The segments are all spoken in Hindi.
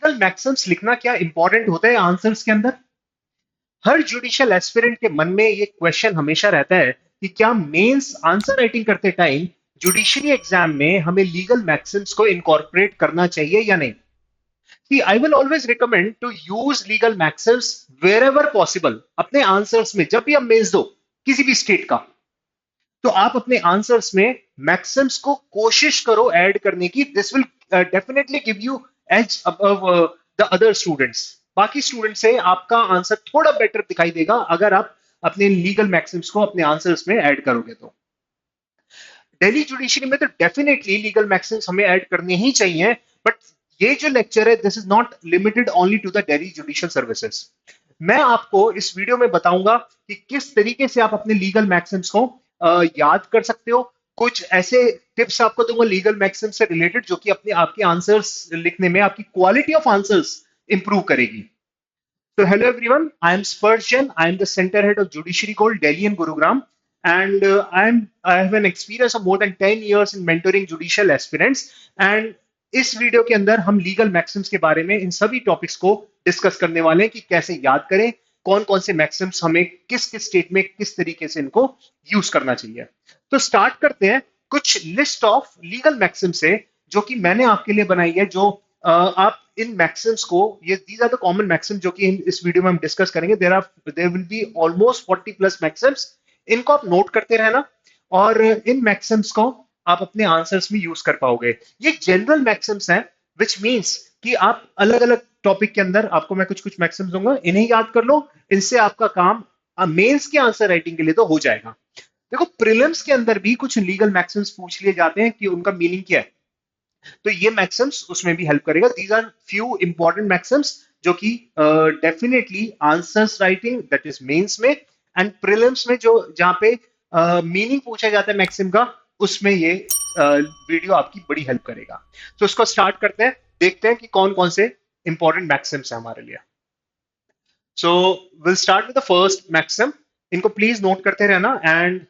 लीगल मैक्सिम्स लिखना क्या इंपॉर्टेंट होता है आंसर्स के अंदर? हर जुडिशियल एस्पिरेंट के मन में ये क्वेश्चन हमेशा रहता है कि क्या मेंस आंसर राइटिंग करते टाइम जुडिशरी एग्जाम में हमें लीगल मैक्सिम्स को इनकॉर्पोरेट करना चाहिए या नहीं? See, I will always recommend to use legal maxims wherever possible. अपने आंसर्स में जब भी आप मेंस दो किसी भी स्टेट का, तो आप अपने आंसर्स में मैक्सिम्स को कोशिश करो ऐड करने की. This will definitely give you edge above the other students. बाकी स्टूडेंट से आपका आंसर थोड़ा बेटर दिखाई देगा अगर आप अपने लीगल मैक्सिम्स को अपने आंसर्स में ऐड करोगे. तो दिल्ली जुडिशरी में तो डेफिनेटली लीगल मैक्सिम्स हमें ऐड करने ही चाहिए. बट ये जो लेक्चर है this is not limited only to the Delhi judicial services. मैं आपको इस वीडियो में बताऊंगा कि किस तरीके से आप अपने लीगल मैक्सिम्स को याद कर सकते हो. कुछ ऐसे टिप्स आपको दूंगा लीगल मैक्सिम से रिलेटेड जो कि अपने आपके आंसर्स लिखने में आपकी क्वालिटी ऑफ आंसर्स इंप्रूव करेगी. So hello everyone, I am Spurgeon. I am the center head of Judiciary Code Delhi and Gurugram, and I have an experience of more than 10 years in mentoring judicial aspirants. And इस वीडियो के अंदर हम लीगल मैक्सिम्स के बारे में इन सभी टॉपिक्स को डिस्कस करने वाले हैं कि कैसे याद करें, कौन कौन से मैक्सिम्स हमें किस किस स्टेट में किस तरीके से इनको यूज करना चाहिए. तो स्टार्ट करते हैं कुछ लिस्ट ऑफ लीगल मैक्सिम से जो कि मैंने आपके लिए बनाई है. जो आप इन मैक्सिम्स को, ये these are the common maxim जो कि इस वीडियो में हम डिस्कस करेंगे. There will be almost 40 plus maxims. इनको आप नोट करते रहना और इन मैक्सिम्स को आप अपने आंसर्स में यूज कर पाओगे. ये जनरल मैक्सिम्स हैं विच मींस कि आप अलग अलग टॉपिक के अंदर आपको मैं कुछ कुछ मैक्सिम्स दूंगा, इन्हें याद कर लो. इनसे आपका काम मेंस के आंसर राइटिंग के लिए तो हो जाएगा. देखो प्रीलिम्स के अंदर भी कुछ लीगल मैक्सिम्स पूछ लिए जाते हैं कि उनका मीनिंग क्या है, तो ये मैक्सिम्स उसमें भी हेल्प करेगा. These are few important maxims जो कि definitely answers writing that is mains में एंड प्रीलिम्स में जो जहां पे मीनिंग पूछा जाता है मैक्सिम का, उसमें ये वीडियो आपकी बड़ी हेल्प करेगा. तो उसको स्टार्ट करते हैं, देखते हैं कि कौन कौन से इंपॉर्टेंट मैक्सिम्स है हमारे लिए. So will start with the first maxim. इनको प्लीज नोट करते रहना एंड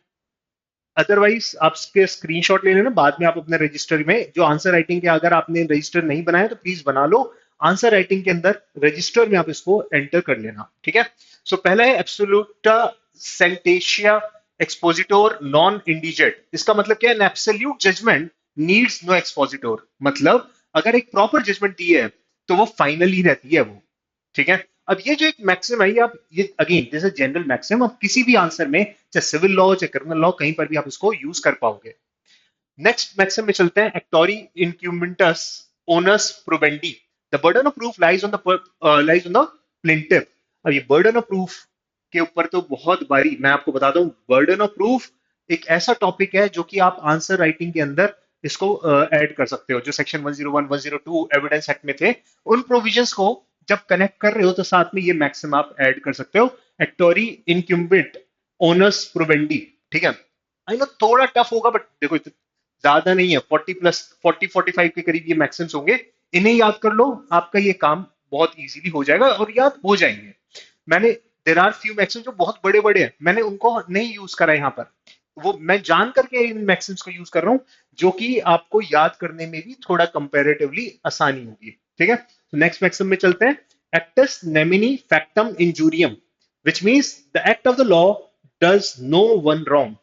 अदरवाइज आप स्क्रीनशॉट ले लेना. बाद में आप अपने रजिस्टर में जो आंसर राइटिंग के, अगर आपने रजिस्टर नहीं बनाया तो प्लीज बना लो. आंसर राइटिंग के अंदर रजिस्टर में आप इसको एंटर कर लेना. ठीक है. सो पहला है एब्सोल्यूटा सेंटेशिया एक्सपोजिटोर नॉन इंडिजेट. इसका मतलब क्या है? An absolute judgment needs no expositor. मतलब अगर एक प्रॉपर जजमेंट दी है तो वो फाइनल ही रहती है वो. ठीक है. अब ये जो एक मैक्सिम है, ये आप ये again this is general maxim, आप किसी भी आंसर में चाहे सिविल लॉ चाहे क्रिमिनल लॉ कहीं पर भी आप इसको यूज कर पाओगे. नेक्स्ट मैक्सिम में चलते हैं. एक्टोरी इनक्यूमेंटस ओनस प्रोबेंडी. The burden of proof lies on the plaintiff. अब ये बर्डन ऑफ प्रूफ के ऊपर तो बहुत बारी मैं आपको बता दूं, बर्डन ऑफ प्रूफ एक ऐसा टॉपिक है जो कि आप आंसर राइटिंग के अंदर इसको ऐड कर सकते हो. जो सेक्शन 101 102 एविडेंस एक्ट में थे, उन प्रोविजंस को जब कनेक्ट कर रहे हो तो साथ में ये मैक्सिम आप ऐड कर सकते हो. एक्टोरी इनक्यूम्बिट ओनस प्रोबेंडी. ठीक है. आई नो थोड़ा टफ होगा बट देखो ज्यादा नहीं है. 40 प्लस 45 के करीब ये मैक्सिम्स होंगे. इन्हें याद कर लो, आपका ये काम बहुत इजीली हो जाएगा और याद हो जाएंगे. मैंने देर आर फ्यू मैक्सिम्स जो बहुत बड़े बड़े हैं, मैंने उनको नहीं यूज करा यहाँ पर. वो मैं जान करके इन मैक्सिम्स को यूज कर रहा हूँ जो कि आपको याद करने में भी थोड़ा कंपैरेटिवली आसानी होगी. ठीक है. नेक्स्ट मैक्सिम में चलते हैं. एक्टस नेमिनी फैक्टम इंजूरियम which means the act of the law does no one wrong.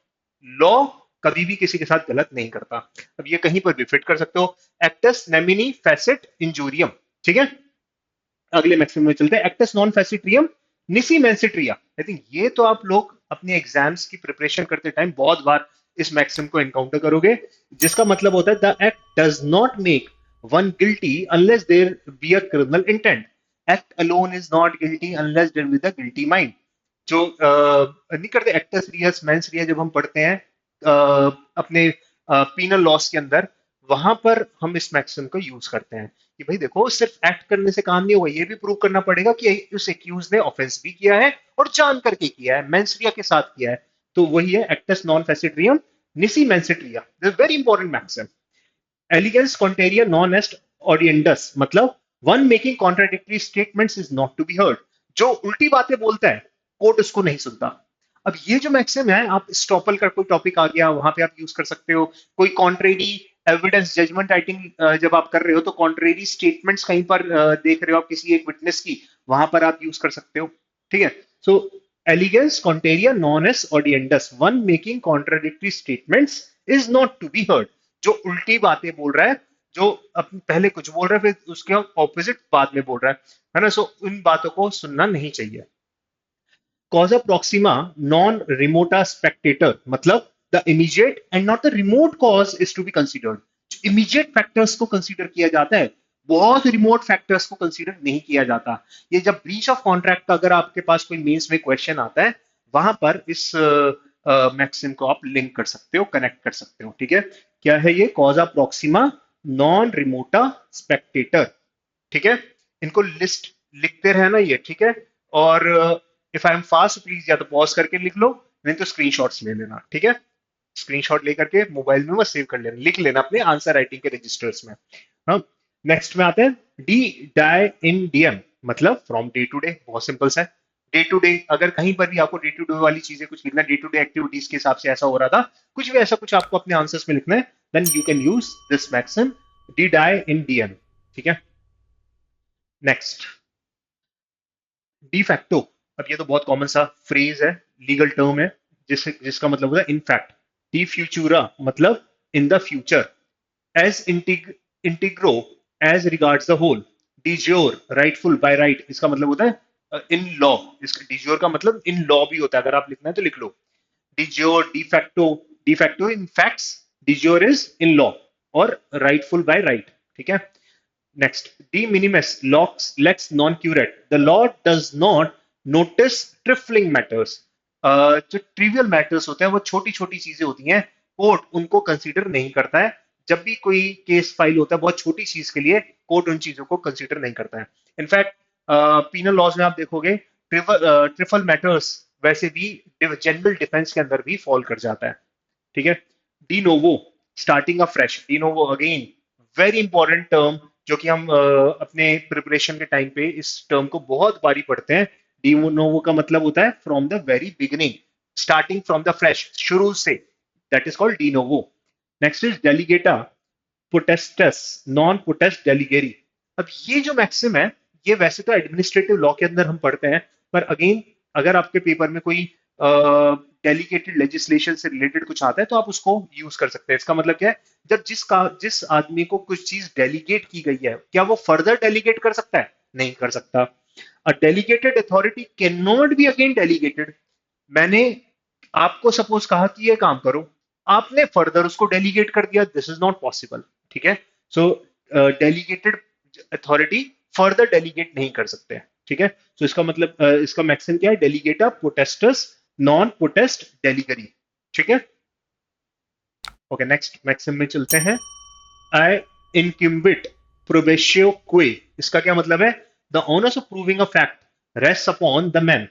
Law कभी भी किसी के साथ गलत नहीं करता. अब ये कहीं पर भी फिट कर सकते हो. एक्टस नेमिनी फैसिट इंजूरियम. ठीक है. अगले मैक्सिम में चलते हैं. एक्टस नॉन फैसिट्रियम निसी मेंसिट्रिया. आई थिंक ये तो आप लोग अपने एग्जाम्स की प्रिपरेशन करते टाइम बहुत बार इस मैक्सिम को एनकाउंटर करोगे, जिसका मतलब होता है the act does not make one guilty unless there be a criminal intent. Act alone is not guilty unless there with a guilty mind. जो नहीं करते एक्टस रियस मेंस रिया जब हम पढ़ते हैं अपने पीनल लॉस के अंदर, वहां पर हम इस मैक्सिम को यूज करते हैं कि भाई देखो सिर्फ एक्ट करने से काम नहीं होगा, ये भी प्रूव करना पड़ेगा कि उस एक्यूज ने ऑफेंस भी किया है और जान करके किया है, मेंसरिया के साथ किया है. तो वही है एक्टस नॉन फेसिट्रियम निसी मेंसिट्रिया. This very important maxim. एलिगेंस कॉन्टेरिया नॉन एस्ट ऑडियंडस. मतलब one making contradictory statements is not to be heard. जो उल्टी बातें बोलता है कोर्ट उसको नहीं सुनता. अब ये जो मैक्सिम है, आप स्टॉपल का कोई टॉपिक आ गया वहां पे आप यूज कर सकते हो. कोई कॉन्ट्रेडी एविडेंस जजमेंट राइटिंग जब आप कर रहे हो तो कॉन्ट्रेरी स्टेटमेंट्स कहीं पर देख रहे हो आप किसी एक विटनेस की, वहां पर आप यूज कर सकते हो। ठीक है। सो एलिगेंस कॉन्टेरिया नॉन एस ऑडियंडस, one making contradictory statements is not to be heard. जो उल्टी बातें बोल रहा है, जो पहले कुछ बोल रहा है फिर उसके ऑपोजिट बाद में बोल रहा है ना, सो उन बातों को सुनना नहीं चाहिए। Causa proxima non remota spectator, मतलब the immediate and not the remote cause is to be considered। immediate factors को consider किया जाता है, बहुत remote factors को consider नहीं किया जाता। ये जब breach of contract का अगर आपके पास कोई मेंस में क्वेश्चन आता है, वहां पर इस मैक्सिम को आप लिंक कर सकते हो, कनेक्ट कर सकते हो। ठीक है। क्या है ये? कॉजा प्रॉक्सिमा नॉन रिमोटा स्पेक्टेटर। ठीक है। इनको लिस्ट लिखते रहना ये। ठीक है। और if I am fast please या तो पॉज करके लिख लो, नहीं तो स्क्रीनशॉट्स ले लेना। ठीक है। स्क्रीनशॉट लेकर के मोबाइल में वो सेव कर लेना, लिख लेना अपने आंसर राइटिंग के रजिस्टर्स में। हाँ। नेक्स्ट में आते हैं डी डाई इन डीएम, मतलब फ्रॉम डे टू डे। बहुत सिंपल सा है। डे टू डे, अगर कहीं पर भी आपको डे टू डे वाली चीजें कुछ लिखना, डे टू डे एक्टिविटीज के हिसाब से ऐसा हो रहा था, कुछ भी ऐसा कुछ आपको अपने आंसर्स में लिखना है, then you can use this maxim डी डाई इन डीएम। ठीक है। Next, de facto. अब ये तो बहुत कॉमन सा फ्रेज है, लीगल टर्म है, जिसका मतलब होता है इन फैक्ट। डी फ्यूचुरा मतलब इन द फ्यूचर। एज इंटीग्रो एज रिगार्ड्स द होल। डिज्योर राइटफुल बाय राइट, इसका मतलब होता है इन लॉ। इसका डिज्योर का मतलब इन लॉ भी होता है, अगर आप लिखना है तो लिख लो डिज्योर डी फैक्टो इन फैक्ट्स, डिज्योर इज इन लॉ, और राइटफुल बाय राइट। ठीक है। Next, de minimis lex non curate. The law does not notice trifling matters. जो ट्रिवियल मैटर्स होते हैं, वो छोटी छोटी चीजें होती हैं, कोर्ट उनको कंसीडर नहीं करता है। जब भी कोई केस फाइल होता है बहुत छोटी चीज के लिए, कोर्ट उन चीजों को कंसीडर नहीं करता है। इनफैक्ट पीनल लॉज में आप देखोगे ट्रिफल मैटर्स वैसे भी जनरल डिफेंस के अंदर भी फॉल कर जाता है। ठीक है। De novo, starting a fresh. De novo again very important term, जो कि हम अपने प्रिपरेशन के टाइम पे इस टर्म को बहुत बारी पढ़ते हैं। डी नोवो का मतलब होता है from the very beginning, starting from the fresh, शुरू से, दैट इज कॉल्ड डी नोवो। नेक्स्ट इज डेलीगेटा पोटेस्टस नॉन पोटेस्ट डेलीगेरी। अब ये जो मैक्सिम है, ये वैसे तो एडमिनिस्ट्रेटिव लॉ के अंदर हम पढ़ते हैं, पर अगेन अगर आपके पेपर में कोई डेलीगेटेड लेजिस्लेशन से रिलेटेड कुछ आता है तो आप उसको यूज कर सकते हैं। इसका मतलब क्या है? जब जिस आदमी को कुछ चीज डेलीगेट की गई है, क्या वो फर्दर डेलीगेट कर सकता है? नहीं कर सकता। A delegated authority can not be again delegated. मैंने आपको सपोज कहा कि ये काम करो, आपने फर्दर उसको डेलीगेट कर दिया, दिस इज नॉट पॉसिबल। ठीक है। सो डेलीगेटेड अथॉरिटी फर्दर डेलीगेट नहीं कर सकते। ठीक है। सो इसका मतलब इसका मैक्सिम क्या है? डेलीगेटा पोटेस्टस नॉन पोटेस्ट डेलीगरी। ठीक है। ओके, नेक्स्ट मैक्सिम में चलते हैं। आई इनक्यूबिट प्रोबेशियो क्वे, इसका क्या मतलब है? The honours of proving a fact rest upon the man.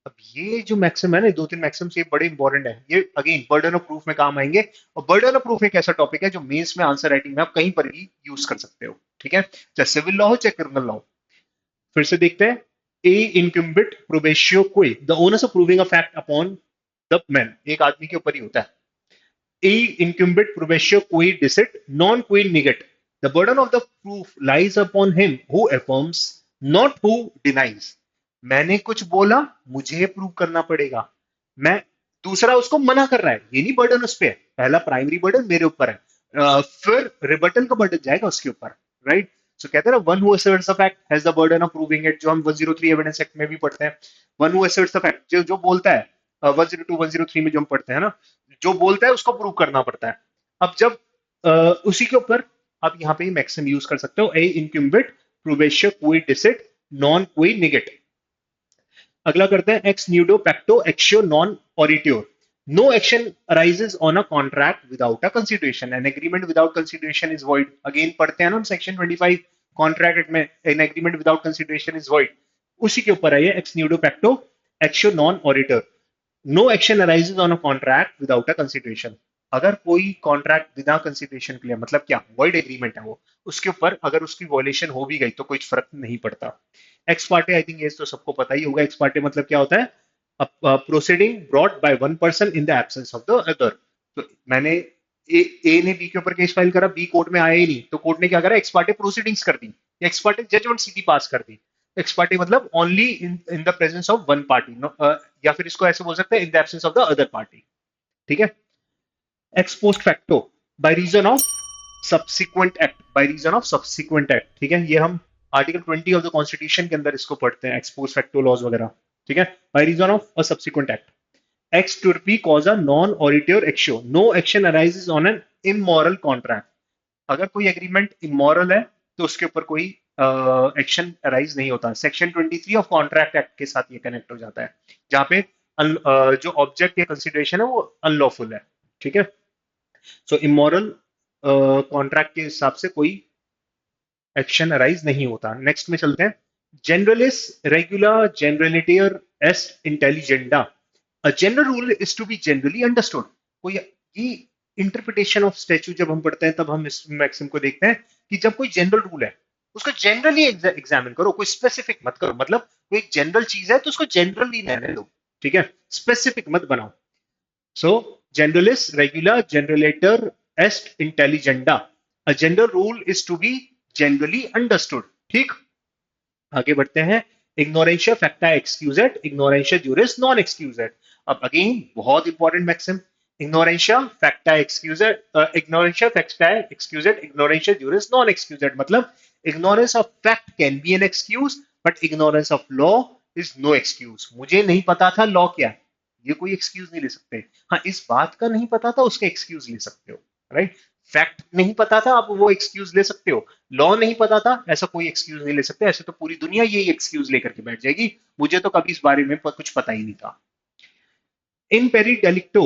अब ये जो मैक्सिम है ना, दो तीन मैक्सिम ये बड़े इंपॉर्टेंट है, ये अगेन बर्डन ऑफ प्रूफ में काम आएंगे। और बर्डन ऑफ प्रूफ एक ऐसा टॉपिक है जो मेंस में आंसर राइटिंग में आप कहीं पर भी यूज कर सकते हो। ठीक है। चाहे सिविल लॉ हो चाहे क्रिमिनल लॉ। फिर से देखते हैं। ए इनक्यूबिट प्रोबेशियो क्वे, the owners of proving a fact upon the man, एक आदमी के ऊपर ही होता है। A incumbit probatio qui dicit non qui negate. The burden of the proof lies upon him who affirms, not who denies. मैंने कुछ बोला, मुझे प्रूव करना पड़ेगा। मैं दूसरा उसको मना कर रहा है, ये नहीं बर्डन उस पे है। पहला प्राइमरी बर्डन मेरे ऊपर है, फिर रिबटल का बर्डन जाएगा उसके ऊपर। राइट। सो कहते हैं ना, one who asserts the fact has the burden of proving it, जो हम 103 एविडेंस एक्ट में भी पढ़ते हैं। One who asserts the fact, जो जो बोलता है 102 103 में जो हम पढ़ते हैं ना, जो बोलता है उसको प्रूव करना पड़ता है। अब जब उसी के ऊपर आप यहाँ पे मैक्सिम यूज कर सकते हो, ए इनक्यूबिट प्रोबेशियो क्वी डिसिट नॉन क्वी निगेट। अगला करते हैं एक्स न्यूडो पैक्टो एक्शियो नॉन ऑरिट्योर। No action arises on a contract without a consideration, an agreement without consideration is void. Again पढ़ते हैं ना हम सेक्शन 25 कॉन्ट्रैक्ट में, an agreement without consideration is void. उसी के ऊपर है ये एक्स न्यूडो पैक्टो एक्शियो नॉन ऑरिटर। No action arises on a contract without a consideration. अगर कोई कॉन्ट्रैक्ट बिना कंसिडरेशन के लिए, मतलब क्या, वॉइड एग्रीमेंट है वो, उसके ऊपर अगर उसकी वॉयलेशन हो भी गई तो कोई फर्क नहीं पड़ता। एक्स पार्टे, आई थिंक ये तो सबको पता ही होगा। एक्स पार्टे मतलब क्या होता है? Proceeding brought by one person in the absence of the other. तो मैंने ए ने बी के ऊपर केस फाइल करा, बी कोर्ट में आया ही नहीं, तो कोर्ट ने क्या करा, एक्स पार्टी प्रोसीडिंग्स कर दी, एक्स पार्टी जजमेंट सीधी पास कर दी। एक्स पार्टी मतलब only in the presence of one party, या फिर इसको ऐसे बोल सकते हैं in the absence of the other party. ठीक है। Ex post facto, by reason of subsequent act, by reason of subsequent act. ठीक है, ये हम आर्टिकल 20 ऑफ द कॉन्स्टिट्यूशन के अंदर इसको पढ़ते हैं, एक्स पोस्ट फैक्टो लॉज वगैरह। ठीक है, by reason of a subsequent act. Ex turpi causa non oritur actio, no action arises on an immoral contract। अगर कोई एग्रीमेंट इमोरल है तो उसके ऊपर कोई एक्शन अराइज नहीं होता। सेक्शन 23 ऑफ कॉन्ट्रैक्ट एक्ट के साथ ये कनेक्ट हो जाता है, जहां पे जो ऑब्जेक्ट या कंसिडरेशन है वो अनलॉफुल है। ठीक है, सो इमोरल कॉन्ट्रैक्ट के हिसाब से कोई एक्शन अराइज नहीं होता। नेक्स्ट में चलते हैं, जनरलिस रेगुलर जनरलिटियर एस्ट इंटेलिजेंडा, a general rule is to be generally understood. कोई ये इंटरप्रिटेशन ऑफ स्टैच्यू जब हम पढ़ते हैं तब हम इस मैक्सिम को देखते हैं कि जब कोई जनरल रूल है उसको जनरली एग्जामिन करो, कोई स्पेसिफिक मत करो। मतलब कोई एक जनरल चीज है तो उसको जनरली रहने दो। ठीक है, स्पेसिफिक मत बनाओ। So generalis regula generaliter est इंटेलिजेंडा, a general rule is to be generally understood. ठीक, आगे बढ़ते हैं। Ignorantia facti excusat, ignorantia juris non excusat. अब अगेन बहुत important maxim, ignorantia facti excusat, ignorantia facti excusat, ignorantia juris non excusat. मतलब ignorance of fact can be an excuse, but ignorance of law is no excuse. मुझे नहीं पता था लॉ क्या है, ये कोई एक्सक्यूज नहीं ले सकते। हाँ, इस बात का नहीं पता था, उसका एक्सक्यूज ले सकते हो। राइट, फैक्ट नहीं पता था, आप वो एक्सक्यूज ले सकते हो। लॉ नहीं पता था, ऐसा कोई एक्सक्यूज नहीं ले सकते। ऐसे तो पूरी दुनिया यही एक्सक्यूज लेकर के बैठ जाएगी, मुझे तो कभी इस बारे में कुछ पता ही नहीं था। इन पेरी डेलिक्टो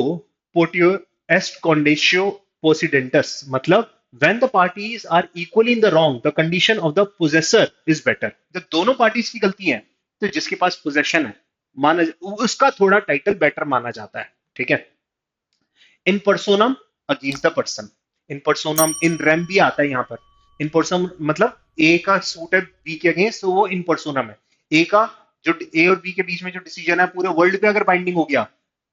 पोटियो एस्ट कॉन्डेशियो पोसिडेंटस, मतलब when the parties are equally in the wrong the condition of the possessor is better। जब दोनों पार्टीज की गलती है तो जिसके पास पोजेशन है माना, उसका थोड़ा टाइटल बेटर माना जाता है। ठीक है, in personam against the person, in personam in rem भी आता है यहाँ पर। इन पर्सन मतलब ए का सूट है बी के अगेंस्ट, तो वो इन पर्सोनम है। ए का जो ए और बी के बीच में जो डिसीजन है पूरे वर्ल्ड पे अगर बाइंडिंग हो गया,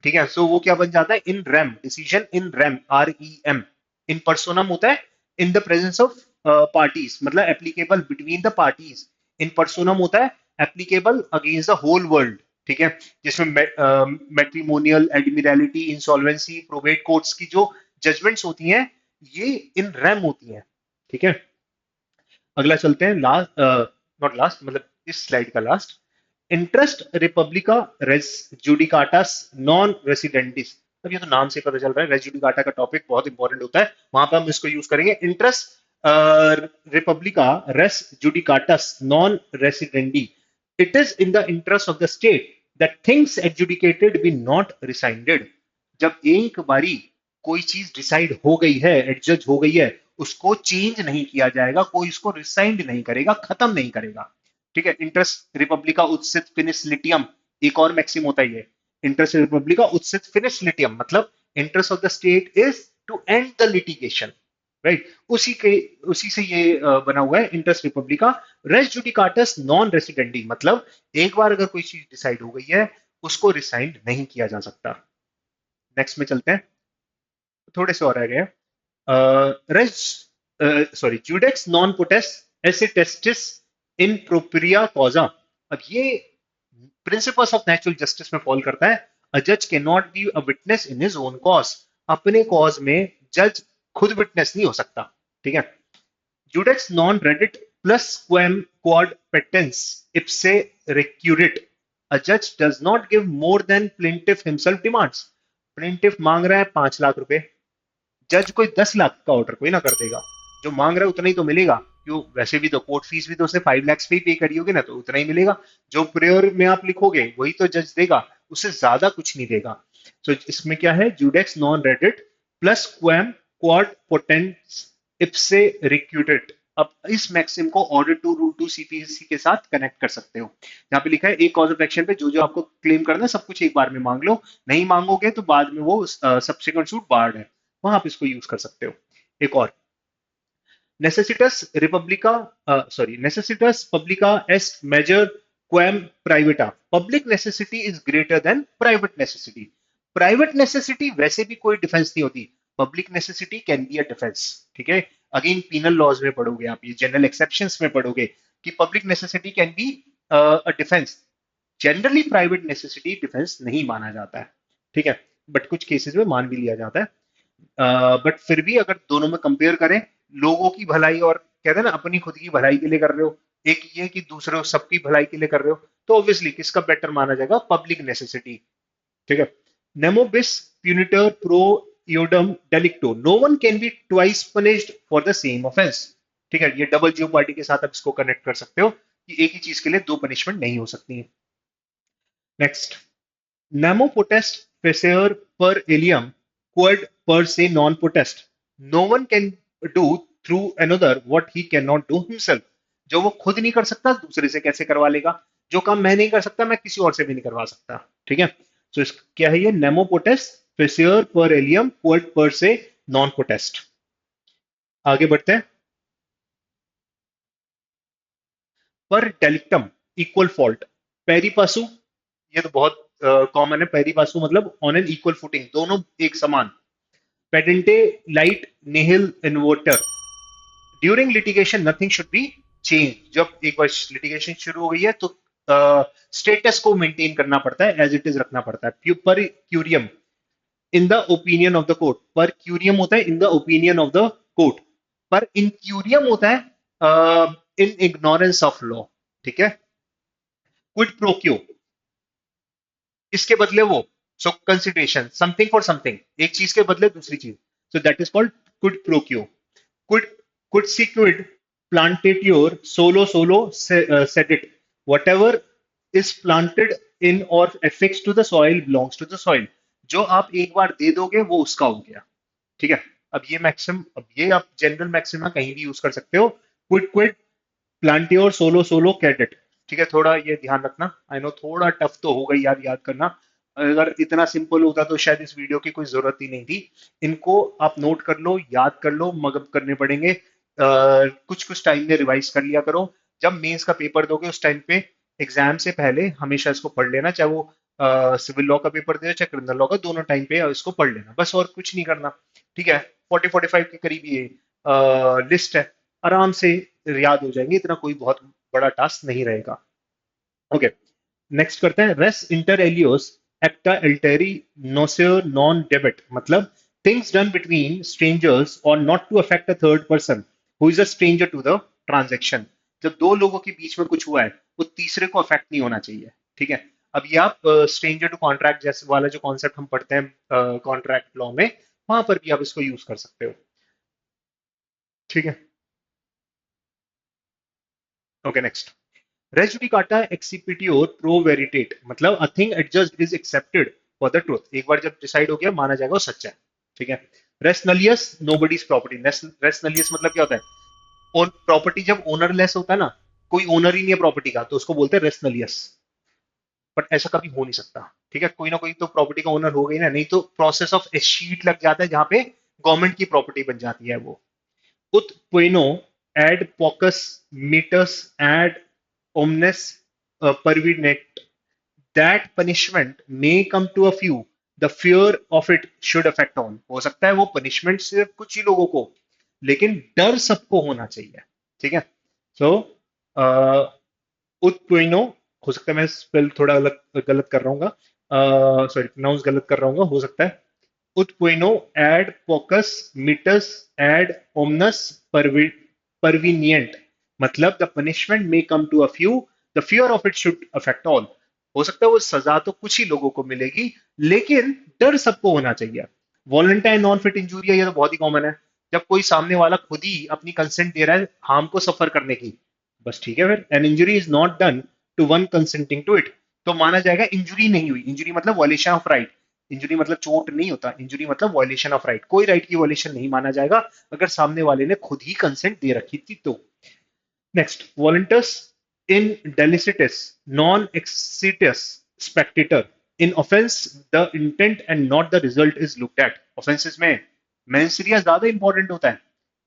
ठीक है, सो वो क्या बन जाता है, in rem, decision in rem, R E M. In personam होता है in the presence of parties, मतलब applicable between the parties. In personam होता है applicable against the whole world. ठीक है, जिसमें matrimonial, admiralty, insolvency, probate courts की जो जजमेंट्स होती हैं ये इन रैम होती हैं। ठीक है, अगला चलते हैं, लास्ट नॉट लास्ट मतलब इस स्लाइड का last, interest Republica res judicatas non rescindi. अब ये तो नाम से पता चल रहा है रेस जुडिकाटा का टॉपिक बहुत इंपॉर्टेंट होता है, वहां पर हम इसको यूज करेंगे। Interest Republica race जुडिकाटस non rescindi, it is in the interest of the state that things adjudicated be not rescinded. जब एक बारी कोई चीज डिसाइड हो गई है, एडजज हो गई है, उसको चेंज नहीं किया जाएगा, कोई उसको रिसाइंड नहीं करेगा, खत्म नहीं करेगा। ठीक है, इंटरेस्ट रिपब्लिका उत्सित फिनिस लिटियम, एक और मैक्सिम होता है ये, इंटरेस्ट रिपब्लिका उत्सित फिनिस लिटियम, मतलब interest of the state is to end the litigation. Right, उसी से ये बना हुआ है इंटरेस्ट रिपब्लिका। रेस जुडिकाटस नॉन रेसिडेंडी, मतलब एक बार अगर कोई चीज डिसाइड हो गई है उसको रिसाइंड नहीं किया जा सकता। नेक्स्ट में चलते हैं, थोड़े से और रह गए। रेस सॉरी, जुडेक्स नॉन पोटेस एसिटेस्टिस इन प्रोप्रिया कॉजा। अब ये प्रिंसिपल्स ऑफ नेचुरल जस्टिस में फॉल करता है। अ जज can not be a witness in his own cause, अपने कॉज में जज खुद विटनेस नहीं हो सकता। ठीक है, judex non reddit plus quam quad patience इप्से रिक्यूरिट, अ जज does not give more than plaintiff himself demands. Plaintiff मांग रहा है 5 लाख रुपए, जज कोई 10 लाख का ऑर्डर कोई ना कर देगा, जो मांग रहा है उतना ही तो मिलेगा। क्यों, वैसे भी तो कोर्ट फीस भी तो उसने 5 लाख पे ही पे करी होगी ना, तो उतना ही मिलेगा। जो प्रेयर में आप लिखोगे वही तो जज देगा, उससे ज्यादा कुछ नहीं देगा। तो इसमें क्या है, judex non reddit plus quam quod petens ipse requirit. अब इस मैक्सिम को order two rule two CPC के साथ कनेक्ट कर सकते हो। यहाँ पे लिखा है एक कॉज ऑफ एक्शन पे जो जो आपको क्लेम करना है सब कुछ एक बार में मांग लो, नहीं मांगोगे तो बाद में वो सब्सिक्वेंट सूट बार्ड है, वहां आप इसको यूज कर सकते हो। एक और, necessitas republica sorry necessitas publica est major quam privata, public necessity is greater than private necessity. Private necessity वैसे भी कोई डिफेंस नहीं होती, public necessity can be a defence. ठीक है, अगेन पीनल लॉज में पढ़ोगे आप, ये जनरल एक्सेप्शंस में पढ़ोगे कि public necessity can be a defence. Generally private necessity defence नहीं माना जाता है। ठीक है, बट कुछ केसेस में मान भी लिया जाता है। बट फिर भी अगर दोनों में कंपेयर करें, लोगों की भलाई और कहते हैं ना अपनी खुद की भलाई के लिए कर रहे हो, एक ये कि दूसरे सबकी भलाई के लिए कर रहे हो, तो ऑब्वियसली किसका बेटर माना जाएगा, पब्लिक नेसेसिटी। ठीक है, नेमोबिस punitur pro eodem delicto, no one can be twice punished for the same offence. ठीक है, ये डबल जियो पार्टी के साथ आप इसको कनेक्ट कर सकते हो कि एक ही चीज के लिए दो पनिशमेंट नहीं हो सकती है। Next, Nemo potest facere per alium quod per se non potest. No one can do through another what he cannot do himself. जो वो खुद नहीं कर सकता दूसरे से कैसे करवा लेगा, जो काम मैं नहीं कर सकता मैं किसी और से भी नहीं करवा सकता। ठीक है, तो इस क्या है ये, नेमो पोटेस्ट फेसियर पर एलियम क्वड पर से नॉन पोटेस्ट। आगे बढ़ते हैं। पर डेलिक्टम इक्वल फॉल्ट पेरी पासु, ये तो बहुत कॉमन है। पेरी पासु मतलब ऑन एन इक्वल फुटिंग, दोनों एक समान। Pendente lite nihil innovetur, during litigation nothing should be change. जब एक बार लिटिगेशन शुरू हो गई है तो स्टेटस को मेंटेन करना पड़ता है, एज इट इज रखना पड़ता है। पर curium in the opinion of the court, पर क्यूरियम होता है in the opinion of the court, पर इन क्यूरियम होता है इन इग्नोरेंस ऑफ लॉ। ठीक है, क्विड प्रोक्यो, इसके बदले वो, so consideration something for something, एक चीज के बदले दूसरी चीज, so that is called quid pro quo. Quid, quidsiquid plantitur solo solo sedit. Whatever is planted in or affixed to the soil belongs to the soil. जो आप एक बार दे दोगे वो उसका हो गया। ठीक है, अब ये आप जनरल मैक्सिमा कहीं भी यूज कर सकते हो। Quid quid plantatur solo solo cedit. ठीक है, थोड़ा ये ध्यान रखना, आई नो थोड़ा टफ तो हो गई यार याद करना। अगर इतना सिंपल होता तो शायद इस वीडियो की कोई जरूरत ही नहीं थी। इनको आप नोट कर लो, याद कर लो, मगब करने पड़ेंगे। कुछ कुछ टाइम में रिवाइज कर लिया करो। जब मेंस का पेपर दोगे उस टाइम पे, एग्जाम से पहले हमेशा इसको पढ़ लेना, चाहे वो सिविल लॉ का पेपर दे चाहे क्रिमिनल लॉ का, दोनों टाइम पे इसको पढ़ लेना बस, और कुछ नहीं करना। ठीक है, 40-45 के करीब ये लिस्ट है, आराम से याद हो जाएंगे, इतना कोई बहुत बड़ा टास्क नहीं रहेगा। ओके, नेक्स्ट करते हैं। रेस इंटर एलियोस एक्टा अल्टेरी नोसियर नॉन डेबिट, मतलब थिंग्स डन बिटवीन स्ट्रेंजर्स और not to affect a third person who is a stranger to the transaction. जब दो लोगों के बीच में कुछ हुआ है वो तीसरे को अफेक्ट नहीं होना चाहिए। ठीक है, अब ये आप स्ट्रेंजर टू कॉन्ट्रैक्ट जैसे वाला जो कॉन्सेप्ट हम पढ़ते हैं कॉन्ट्रैक्ट लॉ में, वहां पर भी आप इसको यूज कर सकते हो। ठीक है, okay next. Res judicata accipitur pro veritate, मतलब a thing adjudged is accepted for the truth, एक बार जब डिसाइड हो गया माना जाएगा वो सच्चा है। ठीक है, रेस नलियस नोबडीज प्रॉपर्टी, रेस नलियस मतलब क्या होता है, और प्रॉपर्टी जब ओनरलेस होता है ना, कोई ओनर ही नहीं है प्रॉपर्टी का, तो उसको बोलते हैं रेस नलियस। बट ऐसा कभी हो नहीं सकता। ठीक है, कोई ना कोई तो प्रॉपर्टी का ओनर हो गई ना, नहीं तो प्रोसेस ऑफ एशीट लग जाता है जहां पे गवर्नमेंट की प्रॉपर्टी बन जाती है वो। ut pueno ad pocus metus ad omnes pervinet, that punishment may come to a few, the fear of it should affect all। हो सकता है वो पनिशमेंट सिर्फ कुछ ही लोगों को, लेकिन डर सबको होना चाहिए। ठीक है, सो उत्पुइनो, हो सकता है मैं स्पेल थोड़ा अलग गलत कर रहा हूँ, सॉरी प्रोनाउंस गलत कर रहा हूँ, हो सकता है। ut pueno ad pocus metus ad omnes pervenient, मतलब the punishment may come to a few, the fear of it should affect all. हो सकता है वो सजा तो कुछ ही लोगों को मिलेगी, लेकिन डर सबको होना चाहिए। वॉलंटाइन नॉन फिट इंजूरिया, ये तो बहुत ही कॉमन है, जब कोई सामने वाला खुद ही अपनी कंसेंट दे रहा है हार्म को सफर करने की, बस ठीक है, फिर an injury is not done to one consenting to it, तो माना जाएगा इंजरी नहीं हुई। इंजरी मतलब वॉयलेशन ऑफ राइट, इंजरी मतलब चोट नहीं होता, इंजरी मतलब वॉयलेशन ऑफ राइट, कोई राइट की वॉयलेशन नहीं माना जाएगा अगर सामने वाले ने खुद ही कंसेंट दे रखी थी तो। Next, voluntas in delictis non exitus spectatur, in offence the intent and not the result is looked at. Offences में मेंसरिया ज्यादा इंपॉर्टेंट होता है।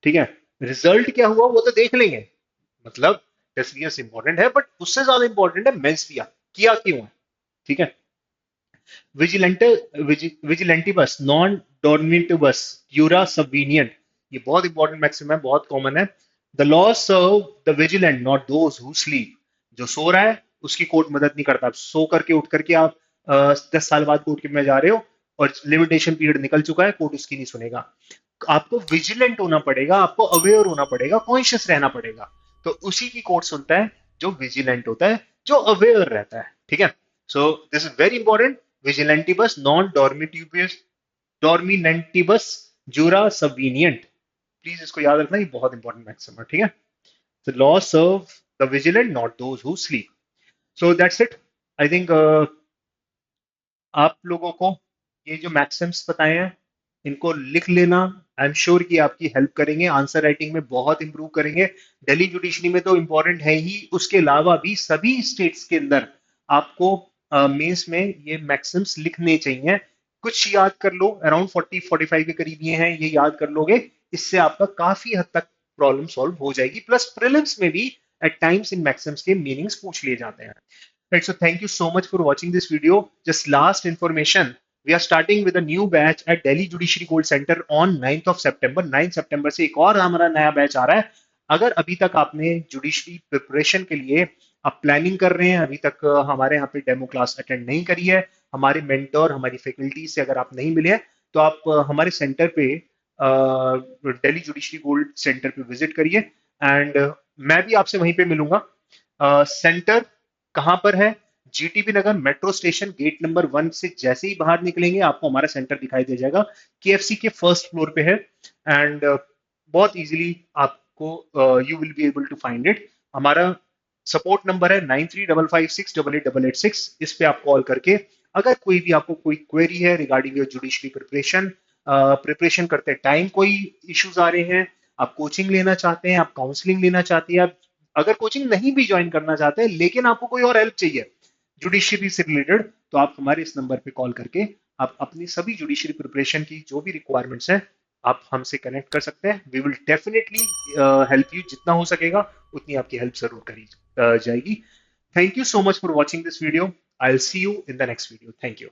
ठीक है, रिजल्ट क्या हुआ वो तो देख लेंगे, मतलब टेस्टियस इंपॉर्टेंट है बट उससे ज्यादा इंपॉर्टेंट है मेंसरिया, किया क्यों है। ठीक है, विजिलेंटिबस नॉन डोर्मिटिबस यूरा सबवीनियंट, ये बहुत इंपॉर्टेंट मैक्सिम है, बहुत कॉमन है। The law serve the vigilant not those who sleep, जो सो रहा है उसकी कोर्ट मदद नहीं करता। आप सो करके उठ करके आप 10 साल बाद कोर्ट में जा रहे हो और लिमिटेशन पीरियड निकल चुका है, कोर्ट उसकी नहीं सुनेगा। आपको विजिलेंट होना पड़ेगा, आपको अवेयर होना पड़ेगा, कॉन्शियस रहना पड़ेगा, तो उसी की कोर्ट सुनता है जो विजिलेंट होता है, जो अवेयर रहता है। ठीक है, so this is very important. Vigilantibus non dormientibus dormientibus jura subveniunt, please इसको याद रखना, ये बहुत इंपॉर्टेंट मैक्सिम है। ठीक है, the law serve the vigilant not those who sleep. So that's it. I think आप लोगों को ये जो मैक्सिम्स बताए हैं इनको लिख लेना। आई एम श्योर कि आपकी हेल्प करेंगे, आंसर राइटिंग में बहुत इंप्रूव करेंगे। दिल्ली जुडिशरी में तो इंपॉर्टेंट है ही, उसके अलावा भी सभी स्टेट्स के अंदर आपको मेंस में ये मैक्सिम्स लिखने चाहिए। कुछ याद कर लो, अराउंड 40-45 के करीब ये हैं, ये याद कर लोगे, इससे आपका काफी हद तक प्रॉब्लम सॉल्व हो जाएगी। प्लस प्रीलिम्स में भी एट टाइम्स इन मैक्सिम्स के मीनिंग्स पूछ लिए जाते हैं। Right, so thank you so much for watching this video. Just last information, we are starting with a new batch at Delhi Judiciary Gold Center on 9th of September. 9 सितंबर से एक और हमारा नया बैच आ रहा है। अगर अभी तक आपने जुडिशरी प्रिपरेशन के लिए आप प्लानिंग कर रहे हैं, अभी तक हमारे यहाँ पे डेमो क्लास अटेंड नहीं करी है, हमारे मेंटर हमारी फैकल्टी से अगर आप नहीं मिले हैं, तो आप हमारे सेंटर पे दिल्ली जुडिशरी गोल्ड सेंटर पे विजिट करिए, एंड मैं भी आपसे वहीं पे मिलूंगा। सेंटर कहां पर है? जीटीबी नगर मेट्रो स्टेशन गेट नंबर 1 से जैसे ही बाहर निकलेंगे आपको हमारा सेंटर दिखाई दे जाएगा, केएफसी के फर्स्ट फ्लोर पे है। एंड बहुत इजीली आपको you will be able to find it. हमारा सपोर्ट नंबर है 9355688886। इस पे आप कॉल करके अगर कोई भी आपको कोई क्वेरी है रिगार्डिंग योर जुडिशरी प्रिपरेशन करते टाइम कोई इश्यूज आ रहे हैं, आप कोचिंग लेना चाहते हैं, आप काउंसलिंग लेना चाहते हैं, आप अगर कोचिंग नहीं भी ज्वाइन करना चाहते हैं लेकिन आपको कोई और हेल्प चाहिए जुडिशरी से रिलेटेड, तो आप हमारे इस नंबर पे कॉल करके आप अपनी सभी जुडिशरी प्रिपरेशन की जो भी रिक्वायरमेंट्स हैं आप हमसे कनेक्ट कर सकते हैं। We will definitely help you, जितना हो सकेगा उतनी आपकी हेल्प जरूर करी जाएगी। Thank you so much for watching this video. I will see you in the next video. Thank you.